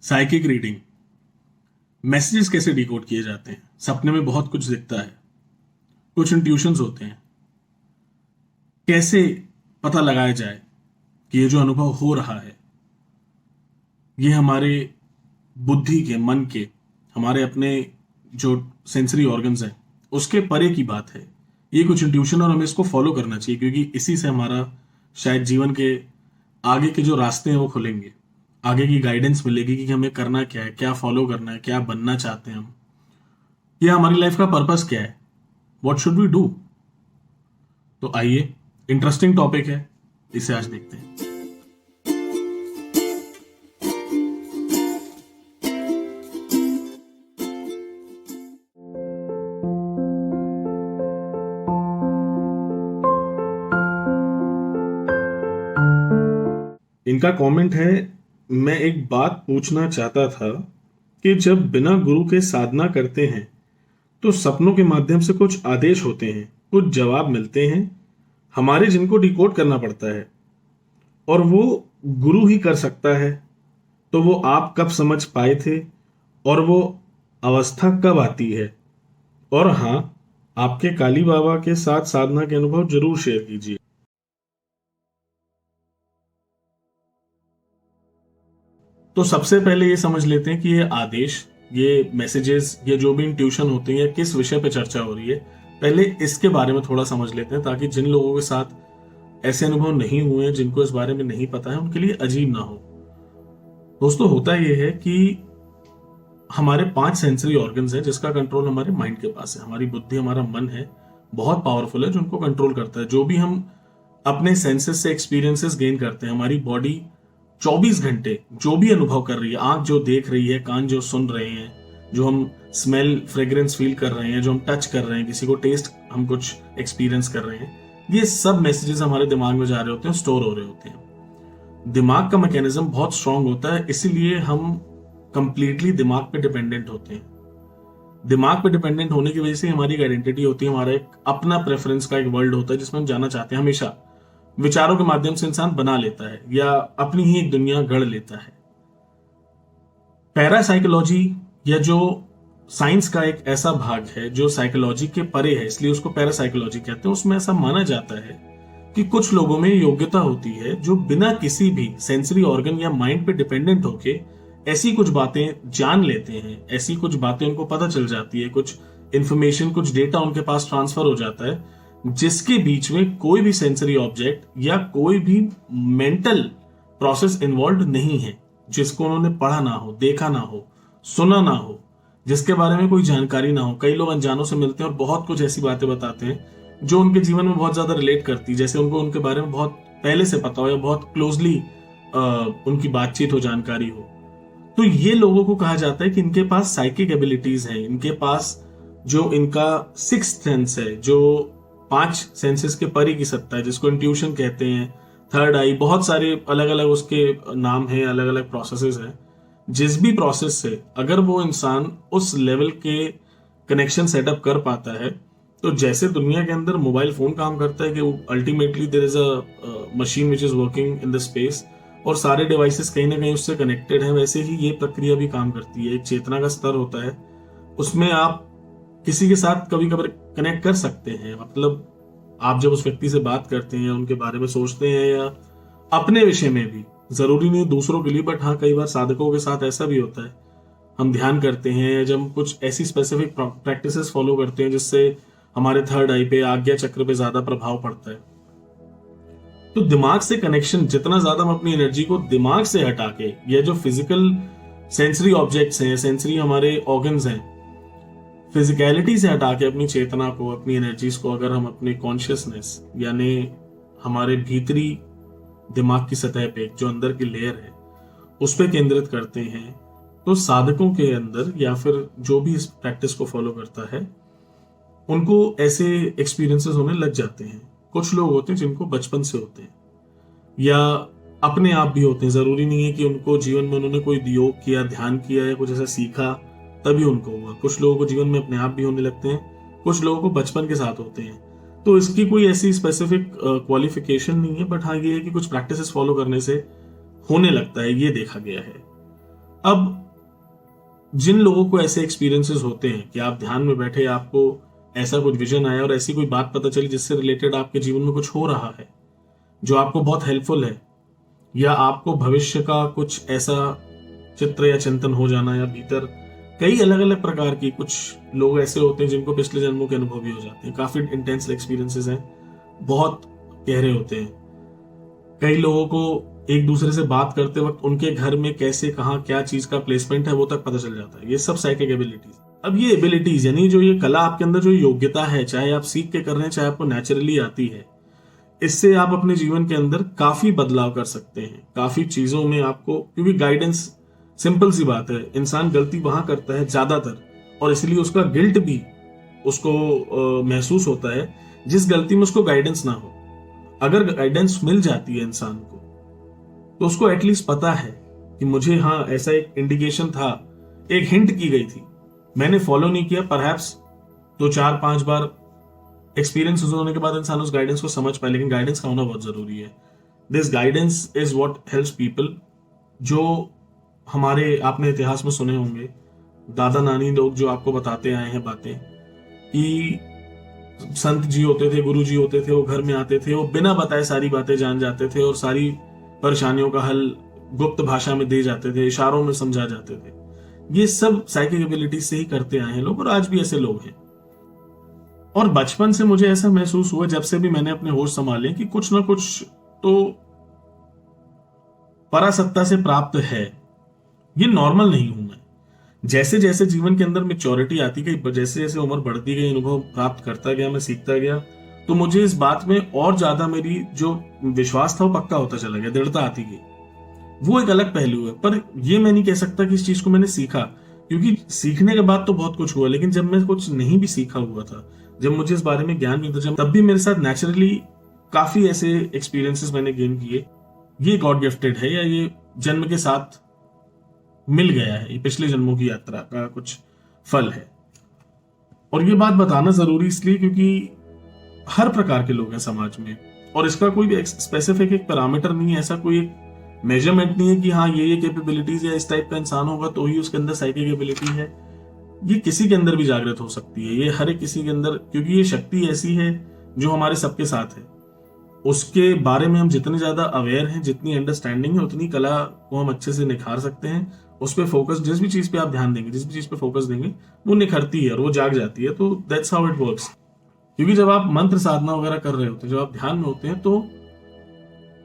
Psychic reading. Messages कैसे decode किए जाते हैं। सपने में बहुत कुछ दिखता है, कुछ इंट्यूशंस होते हैं। कैसे पता लगाया जाए कि ये जो अनुभव हो रहा है ये हमारे बुद्धि के, मन के, हमारे अपने जो सेंसरी ऑर्गन्स हैं उसके परे की बात है। ये कुछ इंट्यूशन और हमें इसको फॉलो करना चाहिए, क्योंकि इसी से हमारा शायद जीवन के आगे के जो रास्ते हैं वो खुलेंगे। आगे की गाइडेंस मिलेगी कि हमें करना क्या है, क्या फॉलो करना है, क्या बनना चाहते हैं हम, ये हमारी लाइफ का पर्पस क्या है, व्हाट शुड वी डू। तो आइए, इंटरेस्टिंग टॉपिक है, इसे आज देखते हैं। इनका कमेंट है, मैं एक बात पूछना चाहता था कि जब बिना गुरु के साधना करते हैं तो सपनों के माध्यम से कुछ आदेश होते हैं, कुछ जवाब मिलते हैं हमारे, जिनको डिकोड करना पड़ता है और वो गुरु ही कर सकता है। तो वो आप कब समझ पाए थे और वो अवस्था कब आती है? और हाँ, आपके काली बाबा के साथ साधना के अनुभव जरूर शेयर कीजिए। तो सबसे पहले ये समझ लेते हैं कि ये आदेश, ये मैसेजेस, ये जो भी इंट्यूशन होते हैं, किस विषय पे चर्चा हो रही है। पहले इसके बारे में थोड़ा समझ लेते हैं, ताकि जिन लोगों के साथ ऐसे अनुभव नहीं हुए हैं, जिनको इस बारे में नहीं पता है, उनके लिए अजीब ना हो। दोस्तों, होता यह है कि हमारे 5 सेंसरी ऑर्गन्स हैं जिसका कंट्रोल हमारे माइंड के पास है। हमारी बुद्धि, हमारा मन है, बहुत पावरफुल है, जो उनको कंट्रोल करता है। जो भी हम अपने सेंसेस से एक्सपीरियंसेस गेन करते हैं, हमारी बॉडी 24 घंटे जो भी अनुभव कर रही है, आंख जो देख रही है, कान जो सुन रहे हैं, जो हम स्मेल फ्रेग्रेंस फील कर रहे हैं, जो हम टच कर रहे हैं, किसी को टेस्ट हम कुछ एक्सपीरियंस कर रहे हैं, ये सब मैसेजेस हमारे दिमाग में जा रहे होते हैं, स्टोर हो रहे होते हैं। दिमाग का मैकेनिज्म बहुत स्ट्रांग होता है, इसीलिए हम कंप्लीटली दिमाग पे डिपेंडेंट होते हैं। दिमाग पे डिपेंडेंट होने की वजह से हमारी एक आइडेंटिटी होती है, हमारा एक अपना प्रेफरेंस का एक वर्ल्ड होता है जिसमें हम जाना चाहते हैं। हमेशा विचारों के माध्यम से इंसान बना लेता है या अपनी ही एक दुनिया गढ़ लेता है। पैरासाइकोलॉजी, या जो साइंस का एक ऐसा भाग है जो साइकोलॉजी के परे है, इसलिए उसको पैरासाइकोलॉजी कहते हैं, उसमें ऐसा माना जाता है कि कुछ लोगों में योग्यता होती है जो बिना किसी भी सेंसरी ऑर्गन या माइंड पे डिपेंडेंट होके ऐसी कुछ बातें जान लेते हैं, ऐसी कुछ बातें उनको पता चल जाती है, कुछ इंफॉर्मेशन, कुछ डेटा उनके पास ट्रांसफर हो जाता है, जिसके बीच में कोई भी सेंसरी ऑब्जेक्ट या कोई भी मेंटल प्रोसेस इन्वॉल्व नहीं है, जिसको उन्होंने पढ़ा ना हो, देखा ना हो, सुना ना हो, जिसके बारे में कोई जानकारी ना हो। कई लोग अनजानों से मिलते हैं और बहुत कुछ ऐसी बातें बताते हैं जो उनके जीवन में बहुत ज्यादा रिलेट करती, जैसे उनको उनके बारे में बहुत पहले से पता हो या बहुत क्लोजली उनकी बातचीत हो, जानकारी हो। तो ये लोगों को कहा जाता है कि इनके पास साइकिक एबिलिटीज हैं, इनके पास जो इनका सिक्स्थ सेंस है, जो 5 सेंसेस के परे की सत्ता है, जिसको इंट्यूशन कहते हैं, थर्ड आई, बहुत सारे अलग अलग उसके नाम हैं, अलग अलग प्रोसेसेस हैं। जिस भी प्रोसेस से अगर वो इंसान उस लेवल के कनेक्शन सेटअप कर पाता है, तो जैसे दुनिया के अंदर मोबाइल फोन काम करता है कि ultimately there is a machine which is working in the space और सारे डिवाइसेस कहीं ना कहीं उससे कनेक्टेड हैं, वैसे ही ये प्रक्रिया भी काम करती है। एक चेतना का स्तर होता है, उसमें आप किसी के साथ कभी कभी कनेक्ट कर सकते हैं। मतलब आप जब उस व्यक्ति से बात करते हैं, उनके बारे में सोचते हैं, या अपने विषय में भी, जरूरी नहीं दूसरों के लिए, बट हाँ, कई बार साधकों के साथ ऐसा भी होता है। हम ध्यान करते हैं या जब हम कुछ ऐसी स्पेसिफिक प्रैक्टिसेस फॉलो करते हैं जिससे हमारे थर्ड आई पे, आज्ञा चक्र पे ज्यादा प्रभाव पड़ता है, तो दिमाग से कनेक्शन जितना ज्यादा हम अपनी एनर्जी को दिमाग से हटा के, ये जो फिजिकल सेंसरी ऑब्जेक्ट्स हैं, सेंसरी हमारे ऑर्गन्स हैं, फिजिकलिटी से हटा के अपनी चेतना को, अपनी एनर्जीज को अगर हम अपने कॉन्शियसनेस यानी हमारे भीतरी दिमाग की सतह पे, जो अंदर की लेयर है, उस पर केंद्रित करते हैं, तो साधकों के अंदर या फिर जो भी इस प्रैक्टिस को फॉलो करता है, उनको ऐसे एक्सपीरियंसेस होने लग जाते हैं। कुछ लोग होते हैं जिनको बचपन से होते हैं या अपने आप भी होते हैं, जरूरी नहीं है कि उनको जीवन में उन्होंने कोई योग किया, ध्यान किया या कुछ ऐसा सीखा तभी उनको हुआ। कुछ लोगों को जीवन में अपने आप भी होने लगते हैं, कुछ लोगों को बचपन के साथ होते हैं। तो इसकी कोई ऐसी स्पेसिफिक क्वालिफिकेशन नहीं है, बट हाँ, ये है कि कुछ प्रैक्टिसेस फॉलो करने से होने लगता है, ये देखा गया है। अब जिन लोगों को ऐसे एक्सपीरियंसेस होते हैं कि आप ध्यान में बैठे, आपको ऐसा कुछ विजन आया और ऐसी कोई बात पता चली जिससे रिलेटेड आपके जीवन में कुछ हो रहा है जो आपको बहुत हेल्पफुल है, या आपको भविष्य का कुछ ऐसा चित्र या चिंतन हो जाना, या भीतर कई अलग अलग प्रकार की, कुछ लोग ऐसे होते हैं जिनको पिछले जन्मों के अनुभव भी हो जाते हैं, काफी इंटेंस एक्सपीरियंसेस हैं, बहुत गहरे होते हैं। कई लोगों को एक दूसरे से बात करते वक्त उनके घर में कैसे, कहाँ, क्या चीज का प्लेसमेंट है वो तक पता चल जाता है। ये सब साइकिक एबिलिटीज। अब ये एबिलिटीज यानी जो ये कला आपके अंदर, जो योग्यता है, चाहे आप सीख के कर रहे हैं चाहे आपको नेचुरली आती है, इससे आप अपने जीवन के अंदर काफी बदलाव कर सकते हैं। काफी चीजों में आपको, क्योंकि गाइडेंस, सिंपल सी बात है, इंसान गलती वहां करता है ज्यादातर, और इसलिए उसका गिल्ट भी उसको महसूस होता है जिस गलती में उसको गाइडेंस ना हो। अगर गाइडेंस मिल जाती है इंसान को तो उसको एटलीस्ट पता है कि मुझे, हाँ, ऐसा एक इंडिकेशन था, एक हिंट की गई थी, मैंने फॉलो नहीं किया, परहैप्स तो 4-5 बार एक्सपीरियंस होने के बाद इंसान उस गाइडेंस को समझ पाए, लेकिन गाइडेंस का होना बहुत जरूरी है। This guidance is what helps people. जो हमारे, आपने इतिहास में सुने होंगे, दादा नानी लोग जो आपको बताते आए हैं बातें, कि संत जी होते थे, गुरु जी होते थे, वो घर में आते थे, वो बिना बताए सारी बातें जान जाते थे और सारी परेशानियों का हल गुप्त भाषा में दे जाते थे, इशारों में समझा जाते थे। ये सब साइकिक एबिलिटीज से ही करते आए हैं लोग, और आज भी ऐसे लोग हैं। और बचपन से मुझे ऐसा महसूस हुआ, जब से भी मैंने अपने होश संभाले, कि कुछ ना कुछ तो परासत्ता से प्राप्त है। ये नॉर्मल नहीं हूं मैं। जैसे जैसे जीवन के अंदर मैच्योरिटी आती गई, जैसे जैसे उम्र बढ़ती गई, अनुभव प्राप्त करता गया, मैं सीखता गया, तो मुझे इस बात में और ज्यादा, मेरी जो विश्वास था वो पक्का होता चला गया, दृढ़ता आती गई। वो एक अलग पहलू है, पर ये मैं नहीं कह सकता कि इस चीज को मैंने सीखा, क्योंकि सीखने के बाद तो बहुत कुछ हुआ, लेकिन जब मैं कुछ नहीं भी सीखा हुआ था, जब मुझे इस बारे में ज्ञान नहीं था, तब भी मेरे साथ नेचुरली काफी ऐसे एक्सपीरियंसेस मैंने गेन किए। ये गॉड गिफ्टेड है, या ये जन्म के साथ मिल गया है, ये पिछले जन्मों की यात्रा का कुछ फल है। और ये बात बताना जरूरी इसलिए क्योंकि हर प्रकार के लोग हैं समाज में, और इसका कोई भी स्पेसिफिक एक पैरामीटर नहीं है, ऐसा कोई एक मेजरमेंट नहीं है कि हाँ ये कैपेबिलिटीज या इस टाइप का इंसान होगा तो ही उसके अंदर साइकिक एबिलिटी है। ये किसी के अंदर भी जागृत हो सकती है, ये हर एक किसी के अंदर, क्योंकि ये शक्ति ऐसी है जो हमारे सबके साथ है। उसके बारे में हम जितने ज्यादा अवेयर हैं, जितनी अंडरस्टैंडिंग है, उतनी कला को हम अच्छे से निखार सकते हैं। उस पर फोकस, जिस भी चीज पे आप ध्यान देंगे, जिस भी चीज पे फोकस देंगे, वो निखरती है और वो जाग जाती है। तो दैट्स हाउ इट वर्क्स। क्योंकि जब आप मंत्र साधना वगैरह कर रहे होते हैं, जब आप ध्यान में होते हैं, तो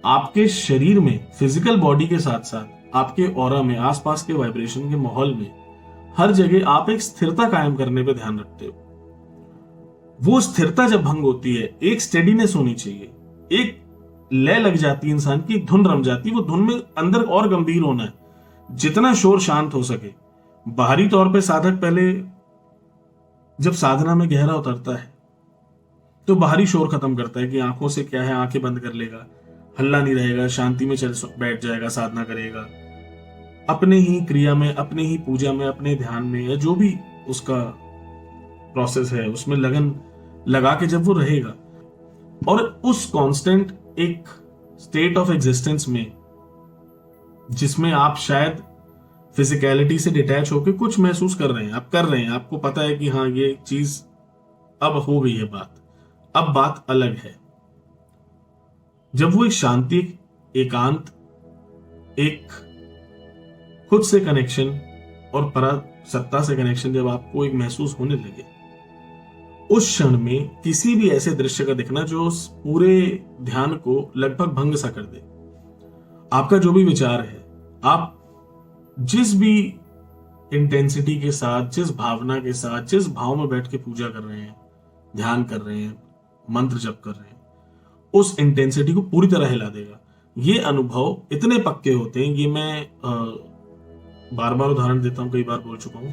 आपके शरीर में, फिजिकल बॉडी के साथ साथ आपके ऑरा में, आसपास के वाइब्रेशन के माहौल में, हर जगह आप एक स्थिरता कायम करने पे ध्यान रखते हो। वो स्थिरता जब भंग होती है, एक स्टेडीनेस होनी चाहिए, एक लय लग जाती है इंसान की, एक धुन रम जाती है। वो धुन में अंदर और गंभीर होना है, जितना शोर शांत हो सके। बाहरी तौर पे साधक पहले जब साधना में गहरा उतरता है तो बाहरी शोर खत्म करता है कि आंखों से क्या है, आंखें बंद कर लेगा, हल्ला नहीं रहेगा, शांति में चल बैठ जाएगा, साधना करेगा, अपने ही क्रिया में, अपने ही पूजा में, अपने ध्यान में, या जो भी उसका प्रोसेस है उसमें लगन लगा के जब वो रहेगा, और उस कांस्टेंट एक स्टेट ऑफ एग्जिस्टेंस में, जिसमें आप शायद फिजिकलिटी से डिटैच होकर कुछ महसूस कर रहे हैं, आप कर रहे हैं, आपको पता है कि हाँ ये चीज अब हो गई है, अब बात अलग है। जब वो एक शांति, एकांत, एक खुद से कनेक्शन और परासत्ता से कनेक्शन जब आपको एक महसूस होने लगे, उस क्षण में किसी भी ऐसे दृश्य का दिखना जो उस पूरे ध्यान को लगभग भंग सा कर दे। आपका जो भी विचार है, आप जिस भी इंटेंसिटी के साथ, जिस भावना के साथ, जिस भाव में बैठ के पूजा कर रहे हैं, ध्यान कर रहे हैं, मंत्र जप कर रहे हैं, उस इंटेंसिटी को पूरी तरह हिला देगा। ये अनुभव इतने पक्के होते हैं, ये मैं बार बार उदाहरण देता हूं, कई बार बोल चुका हूं।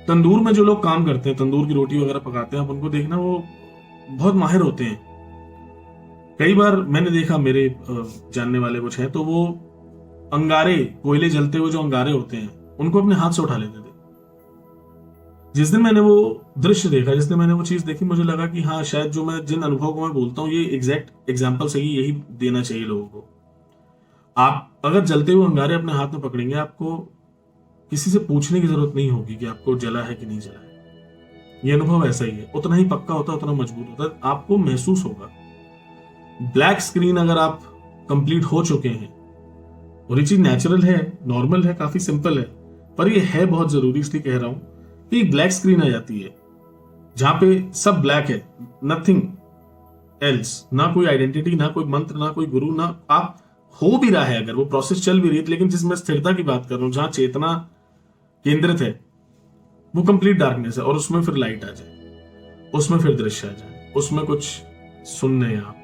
तंदूर में जो लोग काम करते हैं, तंदूर की रोटी वगैरह पकाते हैं, आप उनको देखना, वो बहुत माहिर होते हैं। कई बार मैंने देखा, मेरे जानने वाले कुछ हैं, तो वो अंगारे, कोयले जलते हुए जो अंगारे होते हैं, उनको अपने हाथ से उठा लेते थे। जिस दिन मैंने वो दृश्य देखा, जिस दिन मैंने वो चीज देखी, मुझे लगा कि हाँ शायद जो मैं, जिन अनुभव को मैं बोलता हूँ, ये एग्जैक्ट एग्जाम्पल सही यही देना चाहिए लोगों को। आप अगर जलते हुए अंगारे अपने हाथ में पकड़ेंगे, आपको किसी से पूछने की जरूरत नहीं होगी कि आपको जला है कि नहीं जला है। ये अनुभव ऐसा ही है, उतना ही पक्का होता है, उतना मजबूत होता है, आपको महसूस होगा। ब्लैक स्क्रीन अगर आप कंप्लीट हो चुके हैं, और ये चीज नेचुरल है, नॉर्मल है, काफी सिंपल है, पर ये है बहुत जरूरी, इसलिए कह रहा हूं कि ब्लैक स्क्रीन आ जाती है जहां पे सब ब्लैक है, नथिंग एल्स, ना कोई आइडेंटिटी, ना कोई मंत्र, ना कोई गुरु, ना आप हो भी रहा है, अगर वो प्रोसेस चल भी रही है, लेकिन जिस मैं स्थिरता की बात कर रहा हूं, जहां चेतना केंद्रित है, वो कंप्लीट डार्कनेस है, और उसमें फिर लाइट आ जाए, उसमें फिर दृश्य आ जाए, उसमें कुछ सुनने आप,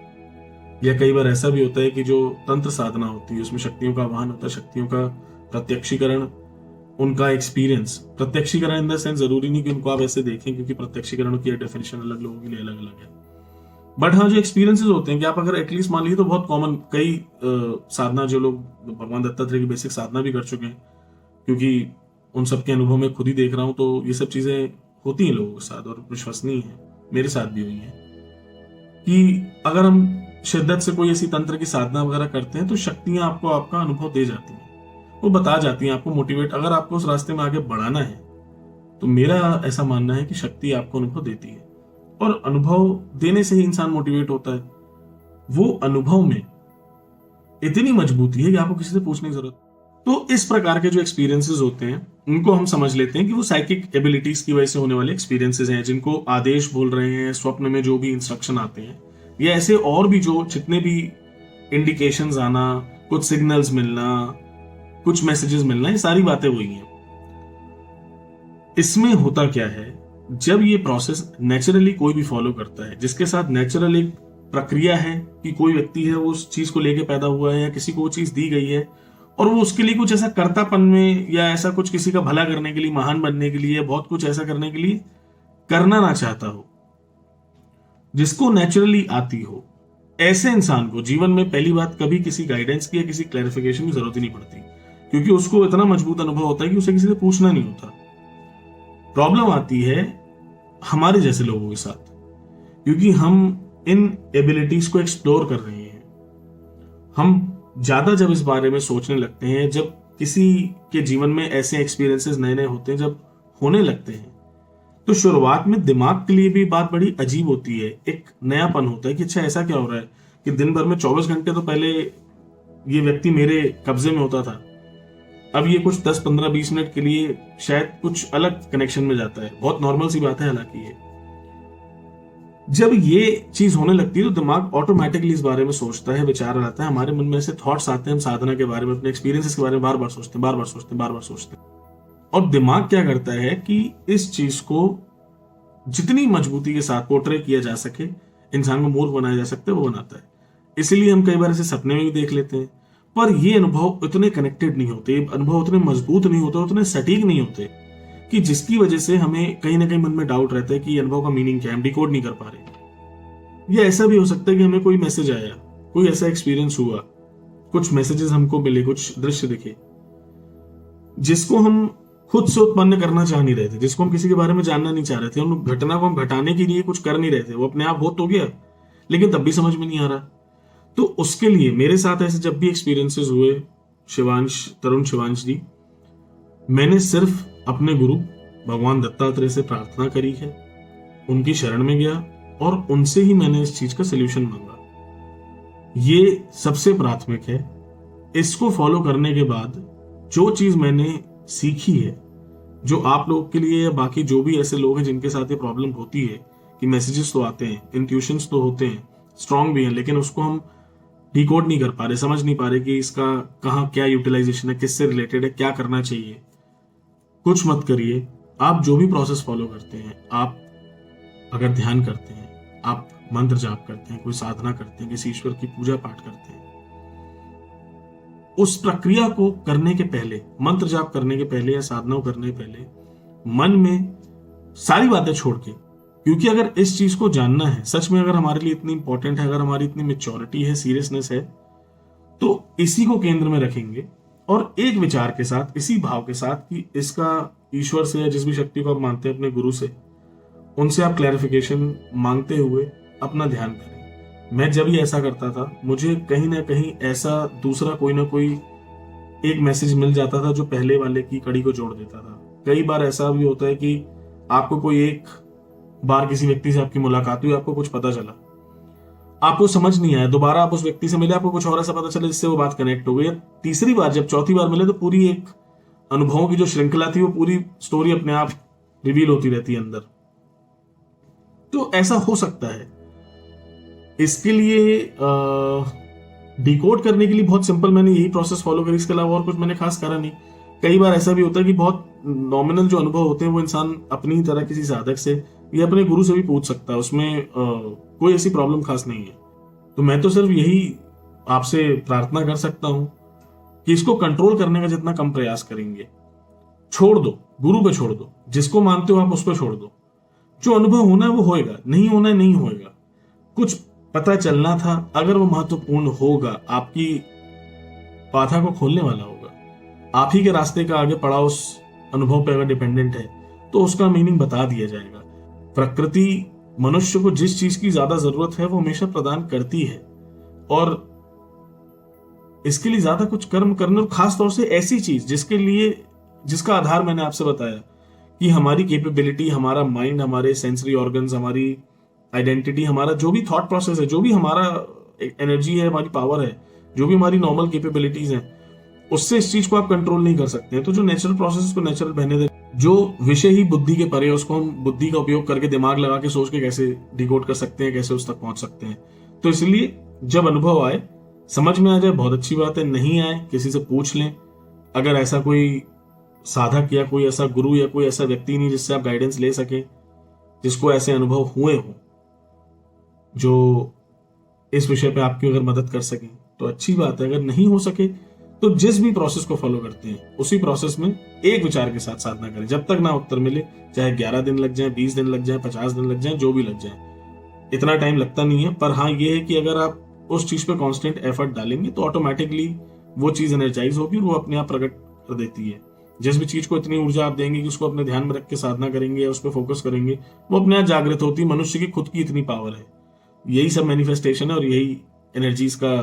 या कई बार ऐसा भी होता है कि जो तंत्र साधना होती है उसमें शक्तियों का आह्वान होता है, शक्तियों का प्रत्यक्षीकरण, उनका एक्सपीरियंस, प्रत्यक्षीकरण इन द सेंस जरूरी नहीं कि उनको आप ऐसे देखें, क्योंकि प्रत्यक्षीकरण की डेफिनेशन अलग लोगों के लिए अलग अलग है, बट हाँ जो एक्सपीरियंसेस होते हैं कि आप अगर एटलीस्ट मान लीजिए, तो बहुत कॉमन, कई साधना जो लोग भगवान दत्तात्रेय की बेसिक साधना भी कर चुके हैं, क्योंकि उन सबके अनुभव में खुद ही देख रहा हूं, तो ये सब चीजें होती हैं लोगों के साथ और विश्वसनीय है, मेरे साथ भी हुई है, कि अगर हम शिद्दत से कोई ऐसी तंत्र की साधना वगैरह करते हैं तो शक्तियां आपको आपका अनुभव दे जाती हैं, वो बता जाती हैं, आपको मोटिवेट, अगर आपको उस रास्ते में आगे बढ़ाना है, तो मेरा ऐसा मानना है कि शक्ति आपको अनुभव देती है, और अनुभव देने से ही इंसान मोटिवेट होता है। वो अनुभव में इतनी मजबूती है कि आपको किसी से पूछने की जरूरत। तो इस प्रकार के जो एक्सपीरियंसेस होते हैं उनको हम समझ लेते हैं कि वो साइकिक एबिलिटीज की वजह से होने वाले एक्सपीरियंसेस हैं, जिनको आदेश बोल रहे हैं, स्वप्न में जो भी इंस्ट्रक्शन आते हैं, या ऐसे और भी जो जितने भी इंडिकेशंस आना, कुछ सिग्नल्स मिलना, कुछ मैसेजेस मिलना, ये सारी बातें वही हैं। इसमें होता क्या है, जब ये प्रोसेस नेचुरली कोई भी फॉलो करता है, जिसके साथ नेचुरल एक प्रक्रिया है कि कोई व्यक्ति है वो उस चीज को लेके पैदा हुआ है, या किसी को वो चीज दी गई है, और वो उसके लिए कुछ ऐसा कर्तापन में, या ऐसा कुछ किसी का भला करने के लिए, महान बनने के लिए, बहुत कुछ ऐसा करने के लिए करना ना चाहता हो, जिसको नेचुरली आती हो, ऐसे इंसान को जीवन में पहली बात कभी किसी गाइडेंस की या किसी क्लैरिफिकेशन की जरूरत ही नहीं पड़ती, क्योंकि उसको इतना मजबूत अनुभव होता है कि उसे किसी से पूछना नहीं होता। प्रॉब्लम आती है हमारे जैसे लोगों के साथ, क्योंकि हम इन एबिलिटीज को एक्सप्लोर कर रहे हैं, हम ज्यादा जब इस बारे में सोचने लगते हैं, जब किसी के जीवन में ऐसे एक्सपीरियंसेस नए नए होते हैं, जब होने लगते हैं, तो शुरुआत में दिमाग के लिए भी बात बड़ी अजीब होती है, एक नयापन होता है कि अच्छा ऐसा क्या हो रहा है कि दिन भर में 24 घंटे तो पहले ये व्यक्ति मेरे कब्जे में होता था, अब ये कुछ 10, 15, 20 मिनट के लिए शायद कुछ अलग कनेक्शन में जाता है। बहुत नॉर्मल सी बात है हालांकि ये, जब ये चीज होने लगती है तो दिमाग ऑटोमेटिकली इस बारे में सोचता है, विचार आता है, हमारे मन में ऐसे थॉट्स आते हैं, हम साधना के बारे में, अपने एक्सपीरियंसेस के बारे में बार बार सोचते हैं, बार बार सोचते हैं, बार बार सोचते हैं, और दिमाग क्या करता है कि इस चीज को जितनी मजबूती के साथ पोर्ट्रे किया जा सके, इंसान को मूर्ख बनाया जा सकता है, वो बनाता है। इसीलिए हम कई बार ऐसे सपने में भी देख लेते हैं, पर ये अनुभव उतने कनेक्टेड नहीं होते, अनुभव उतने मजबूत नहीं होते, उतने सटीक नहीं होते, कि जिसकी वजह से हमें कहीं ना कहीं मन में डाउट रहता है कि ये अनुभव का मीनिंग क्या है, हम डिकोड नहीं कर पा रहे। या ऐसा भी हो सकता है कि हमें कोई मैसेज आया, कोई ऐसा एक्सपीरियंस हुआ, कुछ मैसेजेस हमको मिले, कुछ दृश्य दिखे, जिसको हम खुद से उत्पन्न करना चाह नहीं रहे थे, जिसको हम किसी के बारे में जानना नहीं चाह रहे थे, उन घटना को हम घटाने के लिए कुछ कर नहीं रहे थे, वो अपने आप हो तो गया, लेकिन तब भी समझ में नहीं आ रहा। तो उसके लिए मेरे साथ ऐसे जब भी एक्सपीरियंसेस हुए, तरुण शिवांश जी, मैंने सिर्फ अपने गुरु भगवान दत्तात्रेय से प्रार्थना करी है, उनकी शरण में गया और उनसे ही मैंने इस चीज का सोल्यूशन मांगा। ये सबसे प्राथमिक है। इसको फॉलो करने के बाद जो चीज मैंने सीखी है, जो आप लोग के लिए या बाकी जो भी ऐसे लोग हैं जिनके साथ ये प्रॉब्लम होती है कि मैसेजेस तो आते हैं, इंट्यूशंस तो होते हैं, स्ट्रांग भी हैं, लेकिन उसको हम डिकोड नहीं कर पा रहे, समझ नहीं पा रहे कि इसका कहाँ क्या यूटिलाइजेशन है, किससे रिलेटेड है, क्या करना चाहिए। कुछ मत करिए, आप जो भी प्रोसेस फॉलो करते हैं, आप अगर ध्यान करते हैं, आप मंत्र जाप करते हैं, कोई साधना करते हैं, किसी ईश्वर की पूजा पाठ करते हैं, उस प्रक्रिया को करने के पहले, मंत्र जाप करने के पहले या साधना करने के पहले, मन में सारी बातें छोड़ के, क्योंकि अगर इस चीज को जानना है सच में, अगर हमारे लिए इतनी इंपॉर्टेंट है, अगर हमारी इतनी मेच्योरिटी है, सीरियसनेस है, तो इसी को केंद्र में रखेंगे और एक विचार के साथ, इसी भाव के साथ कि इसका ईश्वर से या जिस भी शक्ति को आप मानते हैं, अपने गुरु से, उनसे आप क्लैरिफिकेशन मांगते हुए अपना ध्यान करें। मैं जब ये ऐसा करता था, मुझे कहीं ना कहीं ऐसा दूसरा कोई ना कोई एक मैसेज मिल जाता था जो पहले वाले की कड़ी को जोड़ देता था। कई बार ऐसा भी होता है कि आपको कोई एक बार किसी व्यक्ति से आपकी मुलाकात हुई, आपको कुछ पता चला, आपको समझ नहीं आया, दोबारा आप उस व्यक्ति से मिले, आपको कुछ और ऐसा पता चला जिससे वो बात कनेक्ट हो गई। तीसरी बार जब चौथी बार मिले तो पूरी एक अनुभवों की जो श्रृंखला थी वो पूरी स्टोरी अपने आप रिवील होती रहती है अंदर। तो ऐसा हो सकता है। इसके लिए डिकोड करने के लिए बहुत सिंपल मैंने यही प्रोसेस फॉलो करी, इसके अलावा और कुछ मैंने खास करा नहीं। कई बार ऐसा भी होता है कि बहुत नॉमिनल जो अनुभव होते हैं वो इंसान अपनी तरह किसी साधक से या अपने गुरु से भी पूछ सकता है, उसमें कोई ऐसी प्रॉब्लम खास नहीं है। तो मैं तो सिर्फ यही आपसे प्रार्थना कर सकता हूं कि इसको कंट्रोल करने का जितना कम प्रयास करेंगे, छोड़ दो, गुरु पे छोड़ दो, जिसको मानते हो आप उस पर छोड़ दो। जो अनुभव होना है वो होएगा, नहीं होना है नहीं होएगा। कुछ पता चलना था, अगर वो महत्वपूर्ण होगा, आपकी पाथा को खोलने वाला होगा, आप ही के रास्ते का आगे पड़ा उस अनुभव पे अगर डिपेंडेंट है, तो उसका मीनिंग बता दिया जाएगा। प्रकृति मनुष्य को जिस चीज की ज्यादा जरूरत है वो हमेशा प्रदान करती है, और इसके लिए ज्यादा कुछ कर्म करने, और खास तौर से ऐसी चीज जिसका आधार मैंने आपसे बताया कि हमारी कैपेबिलिटी, हमारा माइंड, हमारे सेंसरी ऑर्गन्स, हमारी आइडेंटिटी, हमारा जो भी थॉट प्रोसेस है, जो भी हमारा एनर्जी है, हमारी पावर है, जो भी हमारी नॉर्मल कैपेबिलिटीज हैं, उससे इस चीज को आप कंट्रोल नहीं कर सकते हैं। तो जो नेचुरल प्रोसेस को नेचुरल बहने दे, जो विषय ही बुद्धि के परे, उसको हम बुद्धि का उपयोग करके दिमाग लगा के सोच के कैसे डिकोड कर सकते हैं, कैसे उस तक पहुंच सकते हैं। तो इसलिए जब अनुभव आए, समझ में आ जाए, बहुत अच्छी बात है, नहीं आए किसी से पूछ लें। अगर ऐसा कोई साधक या कोई ऐसा गुरु या कोई ऐसा व्यक्ति नहीं जिससे आप गाइडेंस ले सके, जिसको ऐसे अनुभव हुए हो, जो इस विषय पे आपकी अगर मदद कर सके तो अच्छी बात है। अगर नहीं हो सके तो जिस भी प्रोसेस को फॉलो करते हैं उसी प्रोसेस में एक विचार के साथ साधना करें, जब तक ना उत्तर मिले, चाहे 11 दिन लग जाए, 20 दिन लग जाए, 50 दिन लग जाए, जो भी लग जाए, इतना टाइम लगता नहीं है। पर हाँ, ये है कि अगर आप उस चीज पे कांस्टेंट एफर्ट डालेंगे तो ऑटोमेटिकली वो चीज एनर्जाइज होगी और वो अपने आप प्रकट कर देती है। जिस भी चीज को इतनी ऊर्जा आप देंगे कि उसको अपने ध्यान में रख के साधना करेंगे या उस पर फोकस करेंगे, वो अपने आप जागृत होती है। मनुष्य की खुद की इतनी पावर है। यही सब मैनिफेस्टेशन है और यही एनर्जीज का,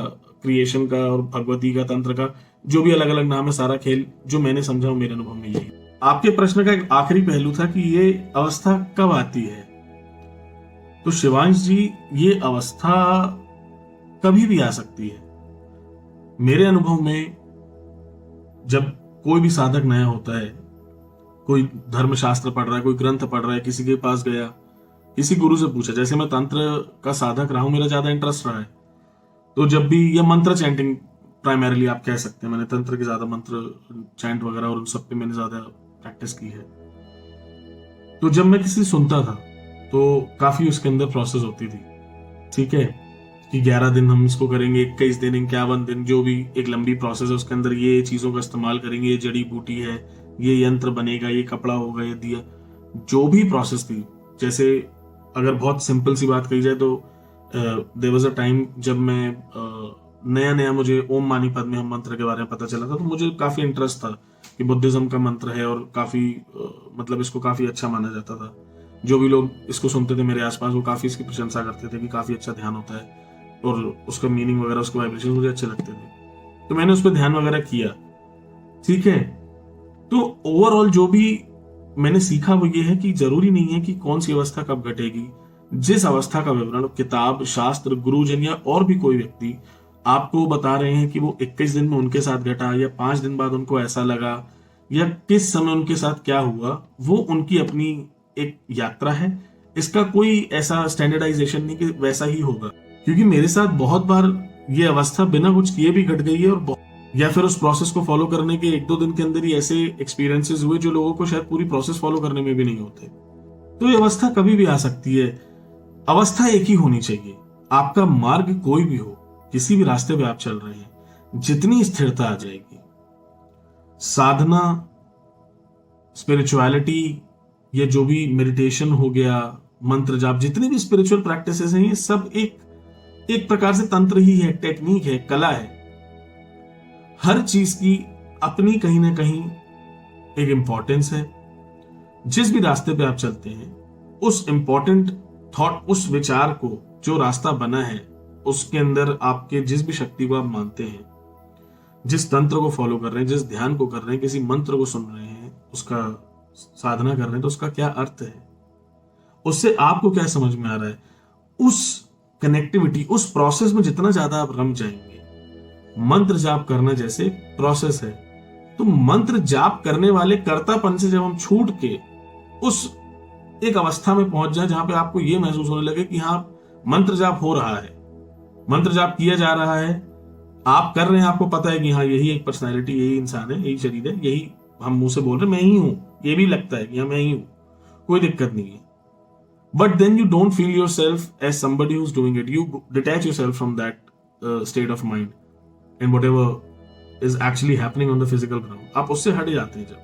क्रिएशन का और भगवती का, तंत्र का, जो भी अलग अलग नाम है, सारा खेल जो मैंने समझा मेरे अनुभव में यही। आपके प्रश्न का एक आखिरी पहलू था कि ये अवस्था कब आती है। तो शिवांश जी, ये अवस्था कभी भी आ सकती है। मेरे अनुभव में जब कोई भी साधक नया होता है, कोई धर्मशास्त्र पढ़ रहा है, कोई ग्रंथ पढ़ रहा है, किसी के पास गया, किसी गुरु से पूछा, जैसे मैं तंत्र का साधक रहा हूं, मेरा ज्यादा इंटरेस्ट रहा है, तो जब भी ये मंत्र चैंटिंग प्राइमरीली आप कह सकते हैं, मैंने तंत्र के ज्यादा मंत्र चैंट वगैरह और उन सब पे मैंने ज्यादा प्रैक्टिस की है। तो जब मैं किसी सुनता था तो काफी उसके अंदर प्रोसेस होती थी, ठीक है, कि 11 दिन हम इसको करेंगे, 21 दिन, 51 दिन, जो भी एक लंबी प्रोसेस है, उसके अंदर ये चीजों का इस्तेमाल करेंगे, ये जड़ी बूटी है, ये यंत्र बनेगा, ये कपड़ा होगा, ये दिया, जो भी प्रोसेस थी। जैसे अगर बहुत सिंपल सी बात कही जाए तो देयर वाज अ टाइम जब मैं नया नया मुझे ओम मानी पद्मे हूम मंत्र के बारे में पता चला था, तो मुझे काफी इंटरेस्ट था कि बुद्धिज्म का मंत्र है और काफी मतलब इसको काफी अच्छा माना जाता था। जो भी लोग इसको सुनते थे मेरे आसपास, वो काफी इसकी प्रशंसा करते थे कि काफी अच्छा ध्यान होता है और उसका मीनिंग वगैरह, उसके वाइब्रेशन मुझे अच्छे लगते थे। तो मैंने उस पर ध्यान वगैरह किया, ठीक है। तो ओवरऑल जो भी मैंने सीखा वो ये है कि जरूरी नहीं है कि कौन सी अवस्था कब घटेगी। जिस अवस्था का विवरण किताब, शास्त्र, गुरुजन या और भी कोई व्यक्ति आपको बता रहे हैं कि वो 21 दिन में उनके साथ घटा या 5 दिन बाद उनको ऐसा लगा या किस समय उनके साथ क्या हुआ, वो उनकी अपनी एक यात्रा है। इसका कोई ऐसा स्टैंडर्डाइजेशन नहीं कि वैसा ही होगा, क्योंकि मेरे साथ बहुत बार ये अवस्था बिना कुछ किए भी घट गई है, और या फिर उस प्रोसेस को फॉलो करने के 1-2 दिन के अंदर ही ऐसे एक्सपीरियंसेस हुए जो लोगों को शायद पूरी प्रोसेस फॉलो करने में भी नहीं होते। तो ये अवस्था कभी भी आ सकती है। अवस्था एक ही होनी चाहिए। आपका मार्ग कोई भी हो, किसी भी रास्ते पे आप चल रहे हैं, जितनी स्थिरता आ जाएगी, साधना, स्पिरिचुअलिटी, ये जो भी मेडिटेशन हो गया, मंत्र जाप, जितनी भी स्पिरिचुअल प्रैक्टिसेस हैं, ये सब एक प्रकार से तंत्र ही है, टेक्निक है, कला है। हर चीज की अपनी कहीं ना कहीं एक इंपॉर्टेंस है। जिस भी रास्ते पे आप चलते हैं, उस इंपॉर्टेंट थॉट, उस विचार को, जो रास्ता बना है, उसके अंदर आपके जिस भी शक्ति को आप मानते हैं, जिस तंत्र को फॉलो कर रहे हैं, जिस ध्यान को कर रहे हैं, किसी मंत्र को सुन रहे हैं, उसका साधना कर रहे हैं, तो उसका क्या अर्थ है, उससे आपको क्या समझ में आ रहा है, उस कनेक्टिविटी, उस प्रोसेस में जितना ज्यादा आप रम जाएंगे। मंत्र जाप करना जैसे प्रोसेस है, तो मंत्र जाप करने वाले कर्तापन से जब हम छूट के उस एक अवस्था में पहुंच जाए जहां पे आपको यह महसूस होने लगे कि हाँ, मंत्र जाप हो रहा है, मंत्र जाप किया जा रहा है, आप कर रहे हैं, आपको पता है कि हाँ यही एक पर्सनैलिटी, यही इंसान है, यही शरीर है, यही हम मुंह से बोल रहे हैं, मैं ही हूं, ये भी लगता है कि हाँ मैं ही हूं, कोई दिक्कत नहीं है। But then you don't feel yourself as somebody who is doing it, you detach yourself from that state of mind and whatever is actually happening on the physical ground. आप उससे हट जाते हैं जब,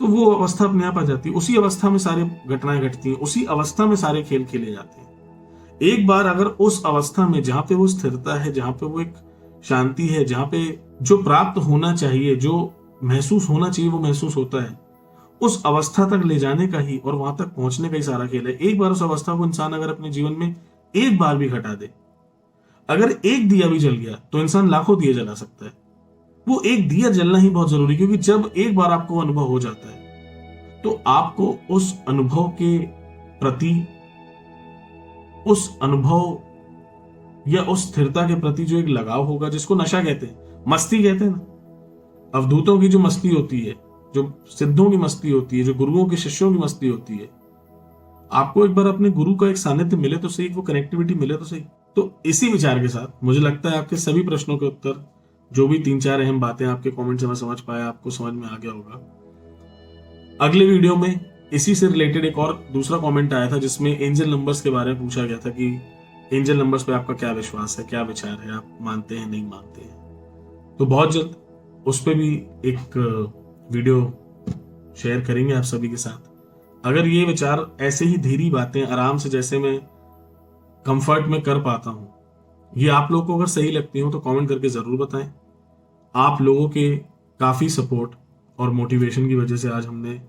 तो वो अवस्था अपने आप आ जाती है। उसी अवस्था में सारी घटनाएं घटती हैं, उसी अवस्था में सारे खेल खेले जाते हैं। एक बार अगर उस अवस्था में जहां पे वो स्थिरता है, जहां पे वो एक शांति है, जहां पे जो प्राप्त होना चाहिए, जो महसूस होना चाहिए वो महसूस होता है, उस अवस्था तक ले जाने का ही और वहां तक पहुंचने का ही सारा खेल है। एक बार उस अवस्था को इंसान अगर अपने जीवन में एक बार भी घटा दे, अगर एक दिया भी जल गया तो इंसान लाखों दिए जला सकता है। वो एक दिया जलना ही बहुत जरूरी, क्योंकि जब एक बार आपको अनुभव हो जाता है तो आपको उस अनुभव के प्रति, उस अनुभव या उस स्थिरता के प्रति जो एक लगाव होगा, जिसको नशा कहते हैं, मस्ती कहते हैं ना, अवधूतों की जो मस्ती होती है, जो सिद्धों की मस्ती होती है, जो गुरुओं के शिष्यों की मस्ती होती है, आपको एक बार अपने गुरु का एक सानिध्य मिले तो सही, वो कनेक्टिविटी मिले तो सही। तो इसी विचार के साथ मुझे लगता है आपके सभी प्रश्नों के उत्तर, जो भी 3-4 अहम बातें आपके कमेंट से मैं समझ पाया, आपको समझ में आ गया होगा। अगले वीडियो में इसी से रिलेटेड एक और दूसरा कमेंट आया था जिसमें एंजल नंबर्स के बारे में पूछा गया था कि एंजल नंबर्स पे आपका क्या विश्वास है, क्या विचार है, आप मानते हैं नहीं मानते हैं। तो बहुत जल्द उस पर भी एक वीडियो शेयर करेंगे आप सभी के साथ। अगर ये विचार ऐसे ही धीरी बातें आराम से जैसे मैं कंफर्ट में कर पाता हूं, ये आप लोगों को अगर सही लगती हो तो कमेंट करके जरूर बताएं। आप लोगों के काफी सपोर्ट और मोटिवेशन की वजह से आज हमने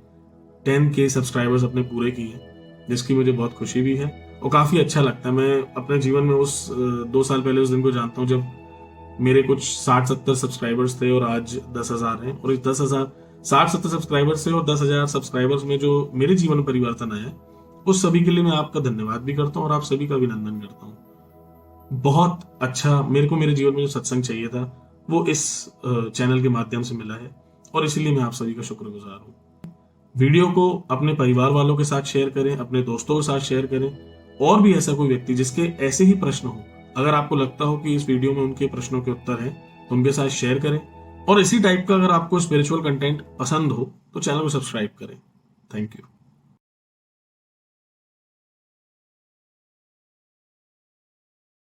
10K सब्सक्राइबर्स अपने पूरे किए, जिसकी मुझे बहुत खुशी भी है और काफी अच्छा लगता है। मैं अपने जीवन में उस 2 साल पहले उस दिन को जानता हूं जब मेरे कुछ 60-70 सब्सक्राइबर्स थे और आज 10,000 हैं। और इस 60-70 सब्सक्राइबर्स से और 10,000 सब्सक्राइबर्स में जो मेरे जीवन में परिवर्तन आया है, उस सभी के लिए मैं आपका धन्यवाद भी करता हूँ और आप सभी का अभिनंदन करता हूँ। बहुत अच्छा मेरे को मेरे जीवन में जो सत्संग चाहिए था वो इस चैनल के माध्यम से मिला है और इसीलिए मैं आप सभी का शुक्रगुजार हूँ। वीडियो को अपने परिवार वालों के साथ शेयर करें, अपने दोस्तों के साथ शेयर करें, और भी ऐसा कोई व्यक्ति जिसके ऐसे ही प्रश्न हो, अगर आपको लगता हो कि इस वीडियो में उनके प्रश्नों के उत्तर हैं तो उनके साथ शेयर करें। और इसी टाइप का अगर आपको स्पिरिचुअल कंटेंट पसंद हो तो चैनल को सब्सक्राइब करें। Thank you.